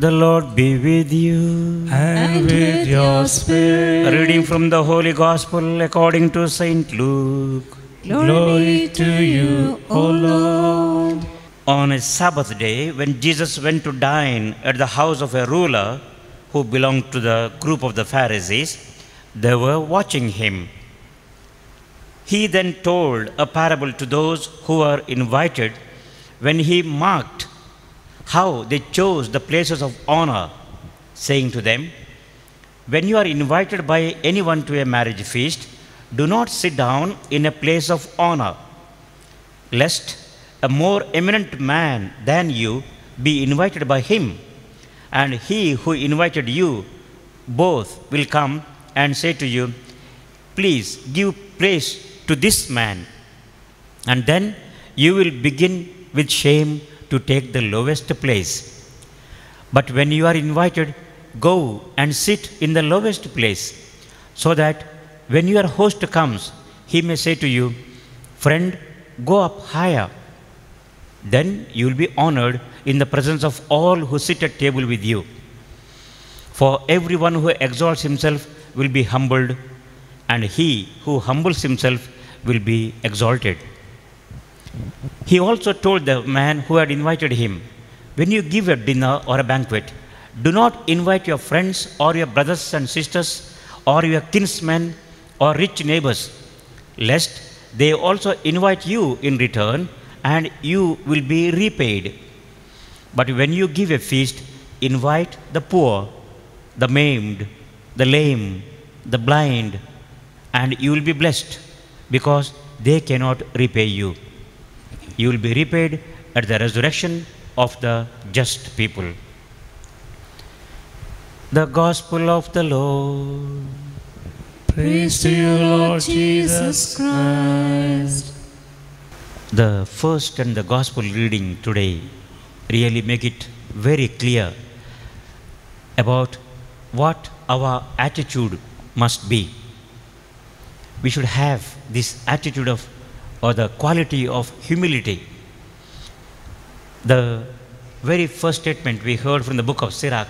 The Lord be with you. And with your spirit. A reading from the Holy Gospel according to Saint Luke. Glory to you, O Lord. On a Sabbath day, when Jesus went to dine at the house of a ruler who belonged to the group of the Pharisees, they were watching him. He then told a parable to those who were invited when he marked how they chose the places of honor, saying to them, "When you are invited by anyone to a marriage feast, do not sit down in a place of honor, lest a more eminent man than you be invited by him, and he who invited you both will come and say to you, 'Please give place to this man,' and then you will begin with shame to take the lowest place. But when you are invited, go and sit in the lowest place, so that when your host comes, he may say to you, 'Friend, go up higher.' Then you will be honored in the presence of all who sit at table with you. For everyone who exalts himself will be humbled, and he who humbles himself will be exalted." He also told the man who had invited him, "When you give a dinner or a banquet, do not invite your friends or your brothers and sisters or your kinsmen or rich neighbors, lest they also invite you in return and you will be repaid. But when you give a feast, invite the poor, the maimed, the lame, the blind, and you will be blessed, because they cannot repay you. You will be repaid at the resurrection of the just people." The Gospel of the Lord. Praise to you, Lord Jesus Christ. The first and the Gospel reading today really make it very clear about what our attitude must be. We should have this attitude of, or the quality of humility. The very first statement we heard from the book of Sirach,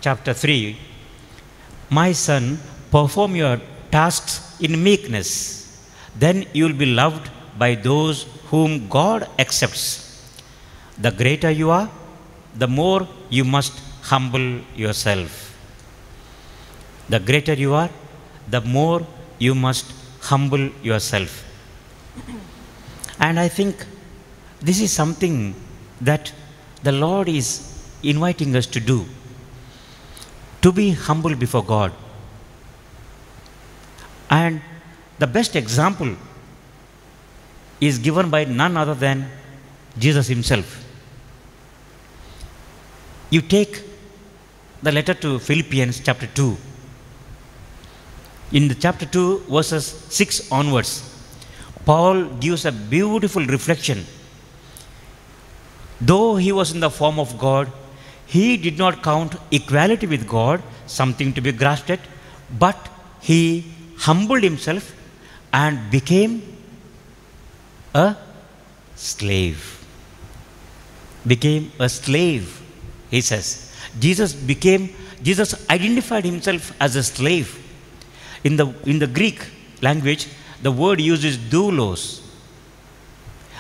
chapter 3, "My son, perform your tasks in meekness, then you will be loved by those whom God accepts. The greater you are, the more you must humble yourself." The greater you are, the more you must humble yourself. And I think this is something that the Lord is inviting us to do, to be humble before God. And the best example is given by none other than Jesus himself. You take the letter to Philippians chapter 2. In the chapter 2 verses 6 onwards, Paul gives a beautiful reflection. Though he was in the form of God, he did not count equality with God something to be grasped at, but he humbled himself and became a slave. Became a slave, he says. Jesus identified himself as a slave. In the Greek language, the word used is doulos.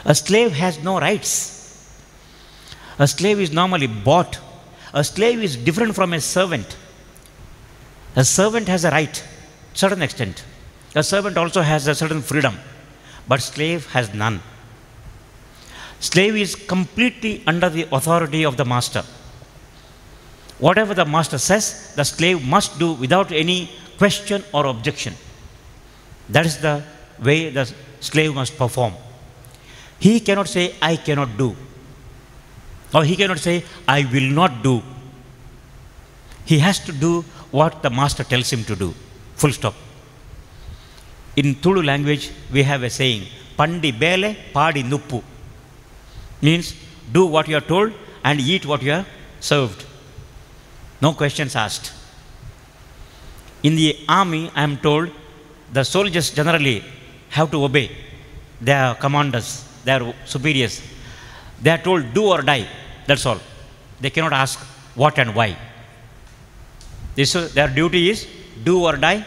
A slave has no rights. A slave is normally bought. A slave is different from a servant. A servant has a right, to a certain extent. A servant also has a certain freedom, but slave has none. Slave is completely under the authority of the master. Whatever the master says, the slave must do without any question or objection. That is the way the slave must perform. He cannot say, "I cannot do," or he cannot say, "I will not do." He has to do what the master tells him to do. Full stop. In Tulu language, we have a saying, "Pandi bele, padi nuppu." Means, do what you are told and eat what you are served. No questions asked. In the army, I am told, the soldiers generally have to obey their commanders, their superiors. They are told, "Do or die." That's all. They cannot ask what and why. Their duty is do or die.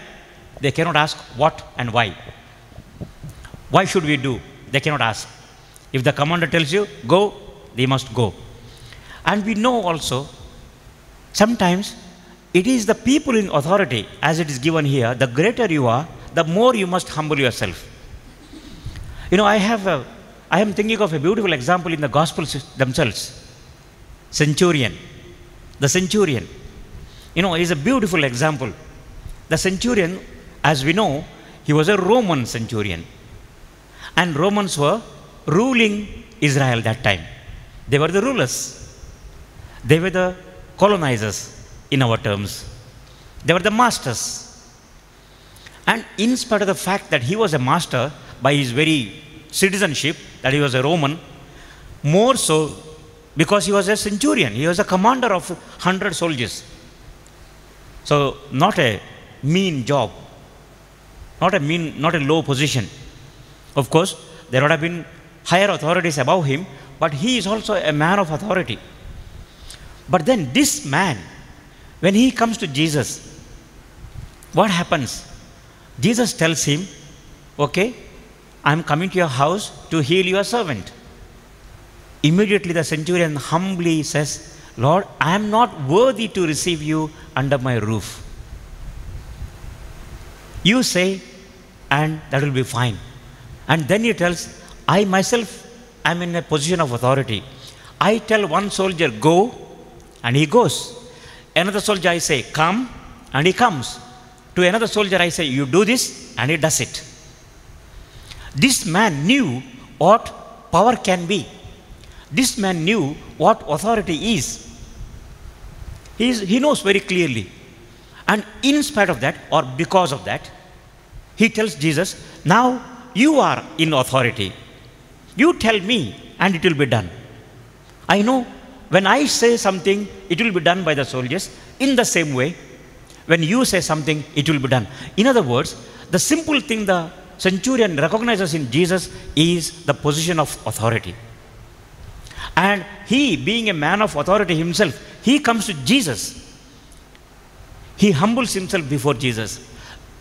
They cannot ask what and why. Why should we do? They cannot ask. If the commander tells you, go, they must go. And we know also, sometimes it is the people in authority, as it is given here, the greater you are, the more you must humble yourself. I am thinking of a beautiful example in the Gospels themselves. Centurion. The centurion, is a beautiful example. The centurion, as we know, he was a Roman centurion. And Romans were ruling Israel that time. They were the rulers. They were the colonizers in our terms. They were the masters. And in spite of the fact that he was a master by his very citizenship, that he was a Roman, more so because he was a centurion. He was a commander of 100 soldiers. So not a mean job, not a low position. Of course, there would have been higher authorities above him, but he is also a man of authority. But then this man, when he comes to Jesus, what happens? Jesus tells him, okay, I am coming to your house to heal your servant. Immediately the centurion humbly says, Lord, I am not worthy to receive you under my roof. You say, and that will be fine. And then he tells, I myself am in a position of authority. I tell one soldier, go, and he goes. Another soldier I say, come, and he comes. To another soldier I say, you do this, and he does it. This man knew what power can be. This man knew what authority is. He knows very clearly. And in spite of that, or because of that, he tells Jesus, now you are in authority. You tell me, and it will be done. I know when I say something, it will be done by the soldiers. In the same way, when you say something, it will be done. In other words, the simple thing the centurion recognizes in Jesus is the position of authority. And he, being a man of authority himself, he comes to Jesus. He humbles himself before Jesus.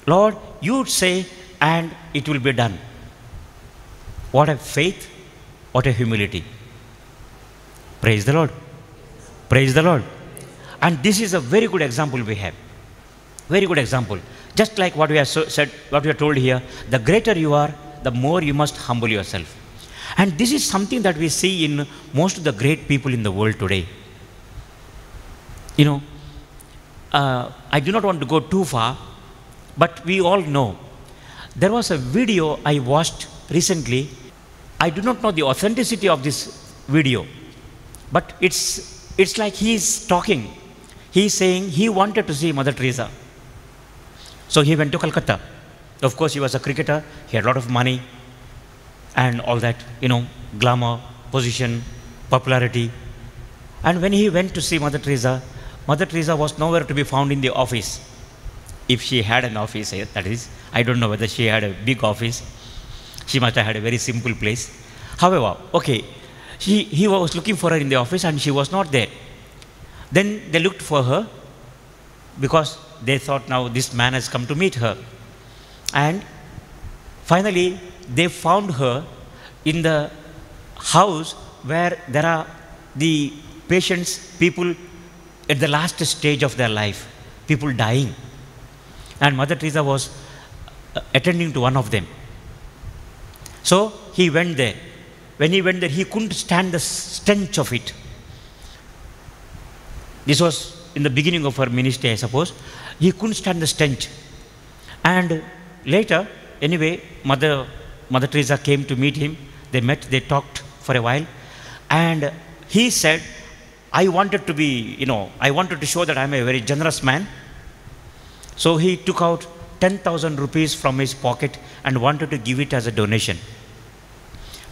Lord, you say, and it will be done. What a faith, what a humility. Praise the Lord. Praise the Lord. And this is a very good example we have. Very good example. Just like what we have said, what we are told here, the greater you are, the more you must humble yourself. And this is something that we see in most of the great people in the world today. I do not want to go too far, but we all know. There was a video I watched recently. I do not know the authenticity of this video, but it's like he's talking. He's saying he wanted to see Mother Teresa. So he went to Calcutta. Of course, he was a cricketer. He had a lot of money and all that, glamour, position, popularity. And when he went to see Mother Teresa was nowhere to be found in the office. If she had an office, that is, I don't know whether she had a big office. She must have had a very simple place. However, okay, he was looking for her in the office and she was not there. Then they looked for her because they thought now this man has come to meet her. And finally, they found her in the house where there are the patients, people at the last stage of their life, people dying. And Mother Teresa was attending to one of them. So he went there. When he went there, he couldn't stand the stench of it. This was in the beginning of her ministry, I suppose. He couldn't stand the stench. And later, anyway, Mother Teresa came to meet him. They met, they talked for a while. And he said, I wanted to show that I'm a very generous man. So he took out 10,000 rupees from his pocket and wanted to give it as a donation.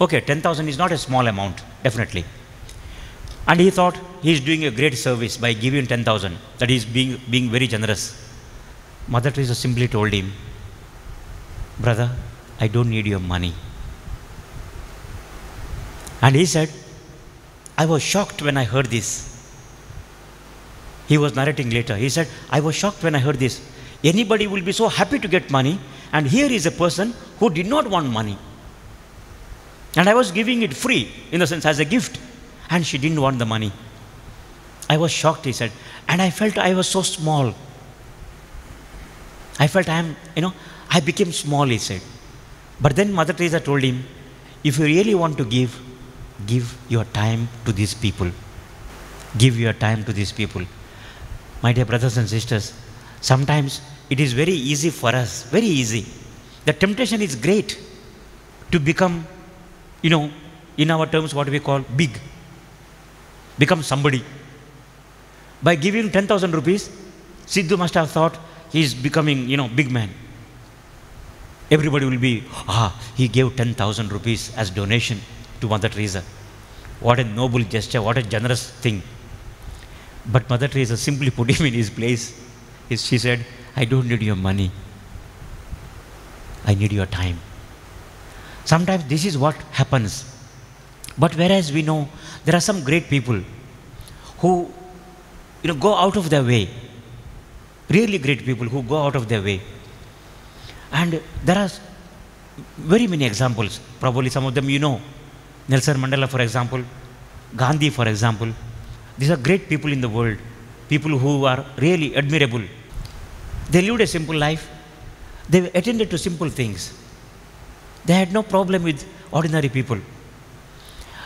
Okay, 10,000 is not a small amount, definitely. And he thought he's doing a great service by giving 10,000, that he's being very generous. Mother Teresa simply told him, brother, I don't need your money. And he said, I was shocked when I heard this. He was narrating later. He said, I was shocked when I heard this. Anybody will be so happy to get money, and here is a person who did not want money. And I was giving it free, in the sense as a gift, and she didn't want the money. I was shocked, he said, and I felt I was so small. I felt I became small, he said. But then Mother Teresa told him, if you really want to give your time to these people. Give your time to these people. My dear brothers and sisters, sometimes it is very easy for us, very easy. The temptation is great to become, in our terms, what we call big. Become somebody. By giving 10,000 rupees, Sidhu must have thought he is becoming, big man. Everybody will be, he gave 10,000 rupees as donation to Mother Teresa. What a noble gesture, what a generous thing. But Mother Teresa simply put him in his place. She said, I don't need your money. I need your time. Sometimes this is what happens. But whereas we know there are some great people who go out of their way. Really great people who go out of their way. And there are very many examples. Probably some of them you know. Nelson Mandela, for example. Gandhi, for example. These are great people in the world. People who are really admirable. They lived a simple life. They attended to simple things. They had no problem with ordinary people.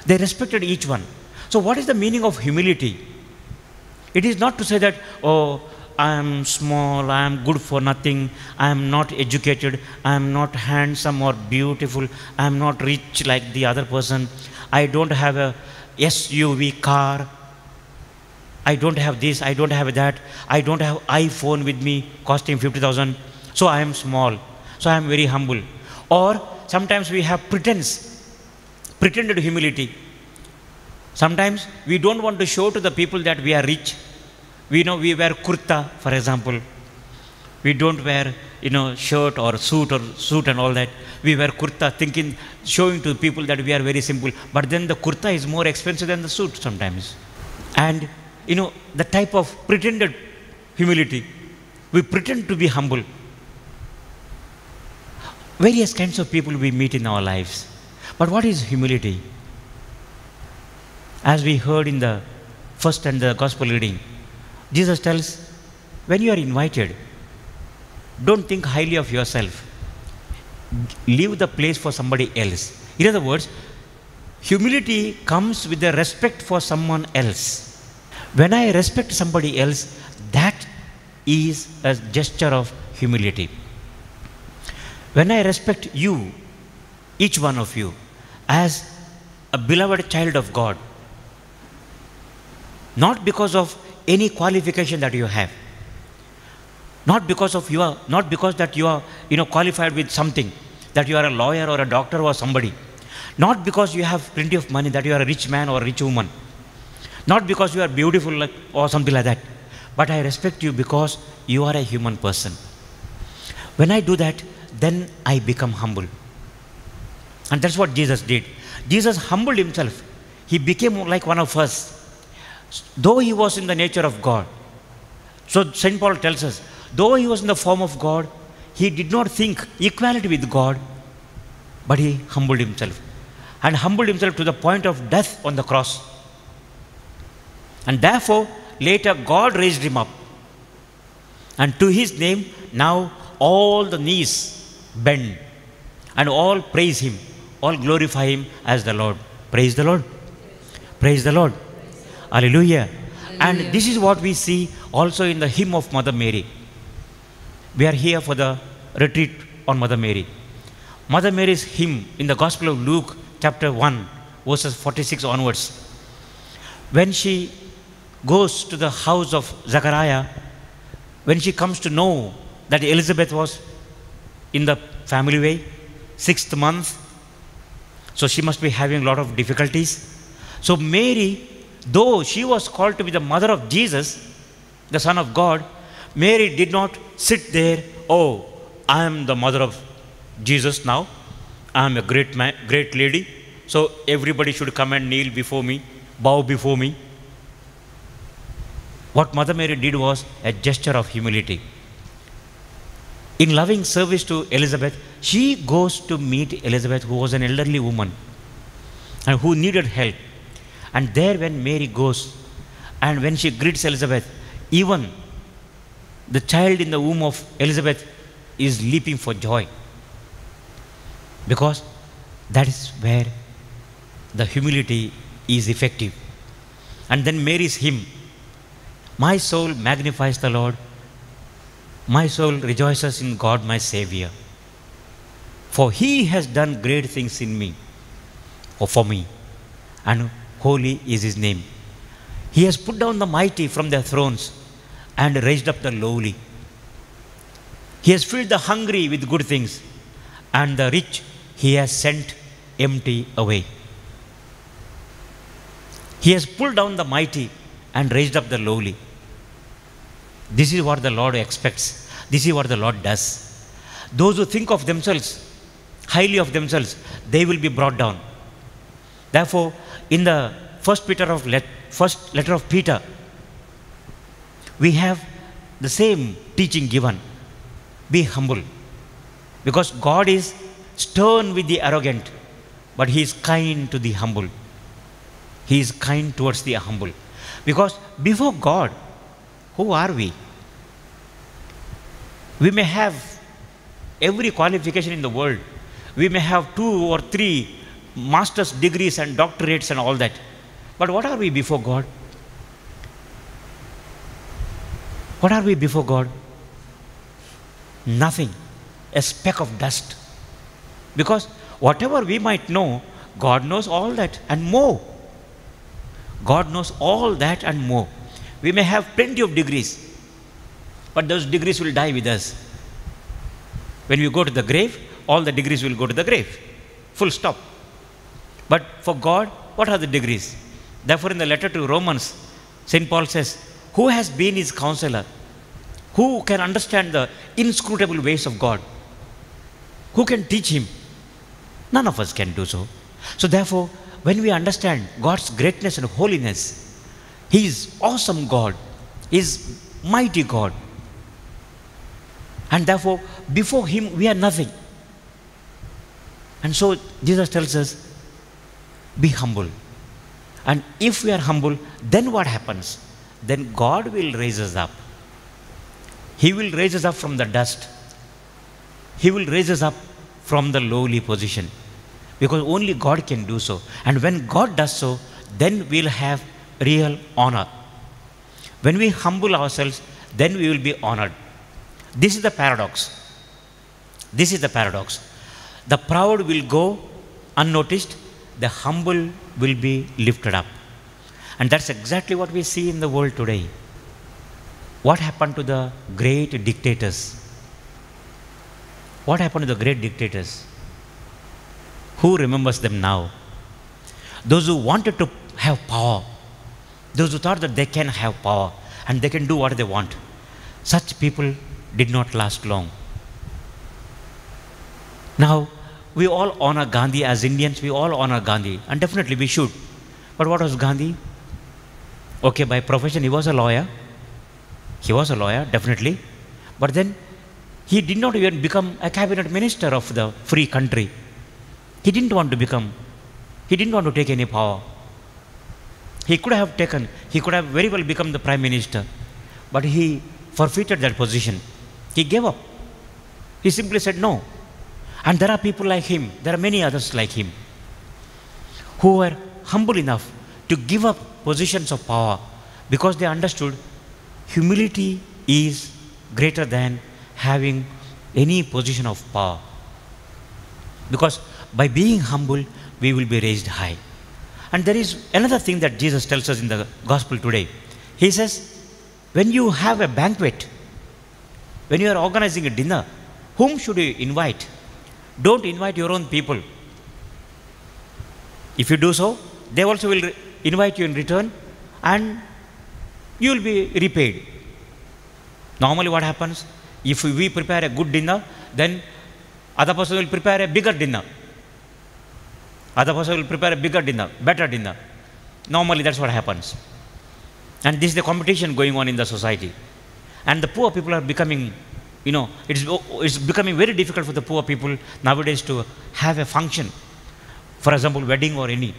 They respected each one. So what is the meaning of humility? It is not to say that, I am small, I am good for nothing, I am not educated, I am not handsome or beautiful, I am not rich like the other person, I don't have a SUV car, I don't have this, I don't have that, I don't have iPhone with me costing 50,000, so I am small, so I am very humble. Or sometimes we have pretended humility. Sometimes we don't want to show to the people that we are rich. We wear kurta, for example. We don't wear, shirt or suit and all that. We wear kurta showing to people that we are very simple. But then the kurta is more expensive than the suit sometimes. And, the type of pretended humility. We pretend to be humble. Various kinds of people we meet in our lives. But what is humility? As we heard in the first and the gospel reading, Jesus tells, when you are invited, don't think highly of yourself. Leave the place for somebody else. In other words, humility comes with the respect for someone else. When I respect somebody else, that is a gesture of humility. When I respect you, each one of you, as a beloved child of God, not because of any qualification that you have, not because that you are qualified with something, that you are a lawyer or a doctor or somebody, not because you have plenty of money, that you are a rich man or a rich woman, not because you are beautiful or something like that, but I respect you because you are a human person. When I do that, then I become humble. And that's what Jesus did. Jesus humbled himself. He became like one of us. Though he was in the nature of God. So St. Paul tells us, though he was in the form of God, he did not think equality with God, but he humbled himself. And humbled himself to the point of death on the cross. And therefore, later God raised him up. And to his name, now all the knees bend. And all praise him. All glorify him as the Lord. Praise the Lord. Praise the Lord. Hallelujah. And this is what we see also in the hymn of Mother Mary. We are here for the retreat on Mother Mary. Mother Mary's hymn in the Gospel of Luke chapter 1 verses 46 onwards. When she goes to the house of Zachariah, when she comes to know that Elizabeth was in the family way, 6th month, so she must be having a lot of difficulties. So Mary, though she was called to be the mother of Jesus, the Son of God, Mary did not sit there, oh, I am the mother of Jesus now. I am a great lady. So everybody should come and kneel before me, bow before me. What Mother Mary did was a gesture of humility. In loving service to Elizabeth, she goes to meet Elizabeth, who was an elderly woman and who needed help. And there, when Mary goes and when she greets Elizabeth, even the child in the womb of Elizabeth is leaping for joy, because that is where the humility is effective. And then Mary's hymn, "My soul magnifies the Lord, my soul rejoices in God my Savior, for He has done great things in me, or for me, and holy is His name. He has put down the mighty from their thrones and raised up the lowly. He has filled the hungry with good things, and the rich He has sent empty away. He has pulled down the mighty and raised up the lowly." This is what the Lord expects. This is what the Lord does. Those who think of themselves, highly of themselves, they will be brought down. Therefore, in the first letter of Peter, we have the same teaching given. Be humble. Because God is stern with the arrogant, but He is kind to the humble. He is kind towards the humble. Because before God, who are we? We may have every qualification in the world. We may have 2 or 3 master's degrees and doctorates and all that. But what are we before God? What are we before God? Nothing. A speck of dust. Because whatever we might know, God knows all that and more. God knows all that and more. We may have plenty of degrees, but those degrees will die with us. When we go to the grave, all the degrees will go to the grave. Full stop. But for God, what are the degrees? Therefore, in the letter to Romans, St. Paul says, who has been his counselor? Who can understand the inscrutable ways of God? Who can teach him? None of us can do so. So therefore, when we understand God's greatness and holiness, He is awesome God, He is mighty God. And therefore, before Him, we are nothing. And so, Jesus tells us, be humble. And if we are humble, then what happens? Then God will raise us up. He will raise us up from the dust. He will raise us up from the lowly position. Because only God can do so. And when God does so, then we'll have real honor. When we humble ourselves, then we will be honored. This is the paradox. This is the paradox. The proud will go unnoticed, the humble will be lifted up. And that's exactly what we see in the world today. What happened to the great dictators? What happened to the great dictators? Who remembers them now? Those who wanted to have power, those who thought that they can have power and they can do what they want. Such people did not last long. Now, we all honor Gandhi as Indians, we all honor Gandhi, and definitely we should. But what was Gandhi? Okay, by profession he was a lawyer. He was a lawyer, definitely. But then he did not even become a cabinet minister of the free country. He didn't want to take any power. He could have very well become the prime minister. But he forfeited that position. He gave up. He simply said no. And there are people like him, there are many others like him, who were humble enough to give up positions of power because they understood humility is greater than having any position of power. Because by being humble, we will be raised high. And there is another thing that Jesus tells us in the gospel today. He says, when you have a banquet, when you are organizing a dinner, whom should you invite? Don't invite your own people. If you do so, they also will invite you in return and you will be repaid. Normally what happens? If we prepare a good dinner, then other person will prepare a bigger dinner. Other person will prepare a bigger dinner, better dinner. Normally that's what happens. And this is the competition going on in the society. And the poor people are becoming, it's becoming very difficult for the poor people nowadays to have a function. For example, wedding or any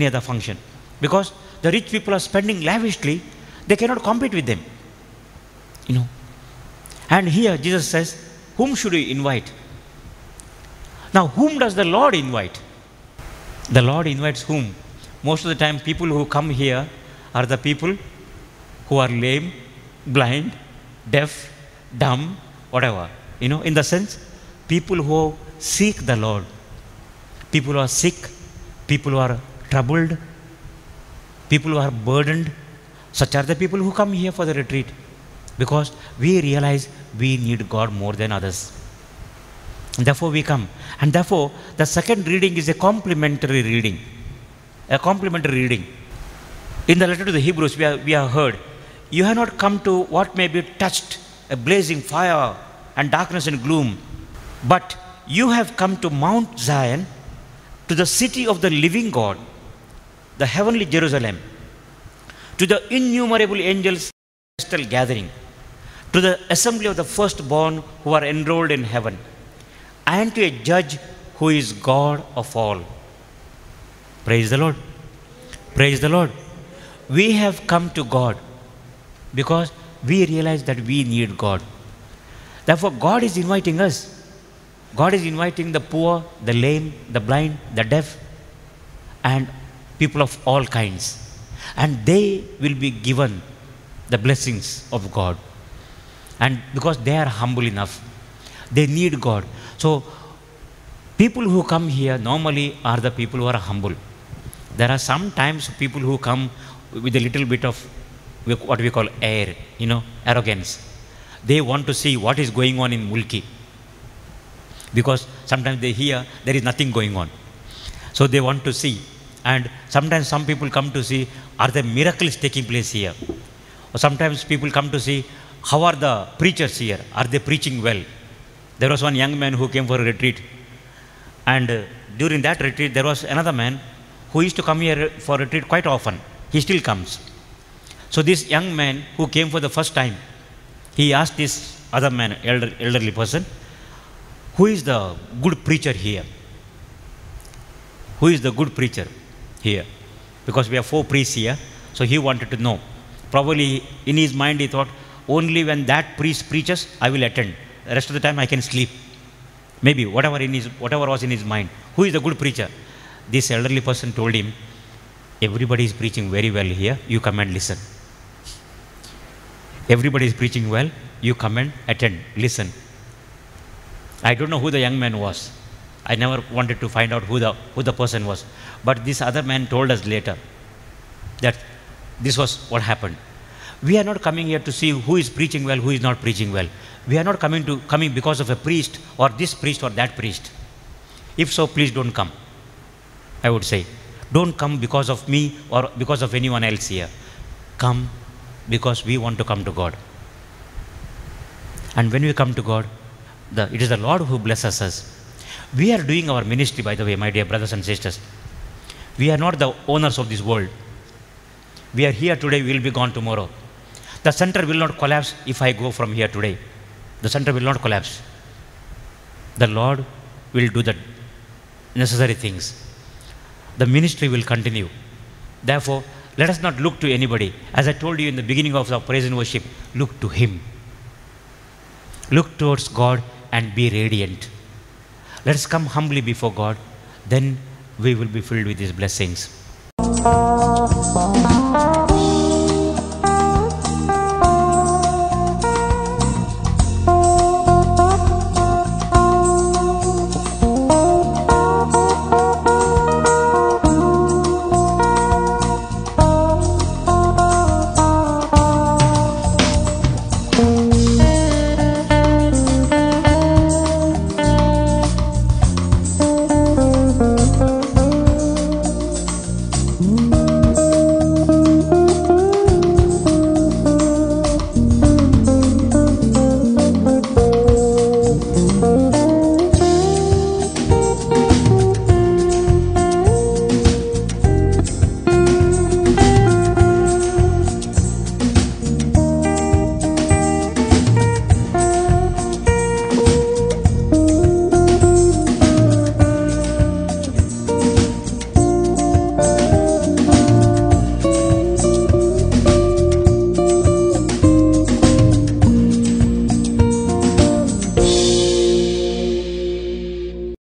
other function. Because the rich people are spending lavishly, they cannot compete with them. And here Jesus says, whom should we invite? Now, whom does the Lord invite? The Lord invites whom? Most of the time, people who come here are the people who are lame, blind, deaf, dumb, whatever. In the sense, people who seek the Lord. People who are sick, people who are troubled, people who are burdened. Such are the people who come here for the retreat. Because we realize we need God more than others. And therefore we come. And therefore, the second reading is a complementary reading. A complementary reading. In the letter to the Hebrews, we have heard, you have not come to what may be touched, a blazing fire and darkness and gloom, but you have come to Mount Zion, to the city of the living God, the heavenly Jerusalem, to the innumerable angels' celestial gathering, to the assembly of the firstborn who are enrolled in heaven, and to a judge who is God of all. Praise the Lord. Praise the Lord. We have come to God because we realize that we need God. Therefore, God is inviting us. God is inviting the poor, the lame, the blind, the deaf, and people of all kinds. And they will be given the blessings of God. And because they are humble enough, they need God. So, people who come here normally are the people who are humble. There are sometimes people who come with a little bit of what we call air, arrogance. They want to see what is going on in Mulki. Because sometimes they hear there is nothing going on. So they want to see. And sometimes some people come to see, are there miracles taking place here? Or sometimes people come to see, how are the preachers here? Are they preaching well? There was one young man who came for a retreat. And during that retreat, there was another man who used to come here for a retreat quite often. He still comes. So this young man who came for the first time, he asked this other man, elderly person, who is the good preacher here? Who is the good preacher here? Because we have 4 priests here, so he wanted to know. Probably in his mind he thought, only when that priest preaches, I will attend. The rest of the time I can sleep. Maybe whatever was in his mind. Who is the good preacher? This elderly person told him, everybody is preaching very well here, you come and listen. Everybody is preaching well, you come and attend, listen. I don't know who the young man was. I never wanted to find out who the person was. But this other man told us later that this was what happened. We are not coming here to see who is preaching well, who is not preaching well. We are not coming because of a priest or this priest or that priest. If so, please don't come. I would say, don't come because of me or because of anyone else here. Come because we want to come to God. And when we come to God, it is the Lord who blesses us. We are doing our ministry, by the way, my dear brothers and sisters. We are not the owners of this world. We are here today, we will be gone tomorrow. The center will not collapse if I go from here today. The center will not collapse. The Lord will do the necessary things. The ministry will continue. Therefore, let us not look to anybody. As I told you in the beginning of our praise and worship, look to Him. Look towards God and be radiant. Let us come humbly before God. Then we will be filled with His blessings.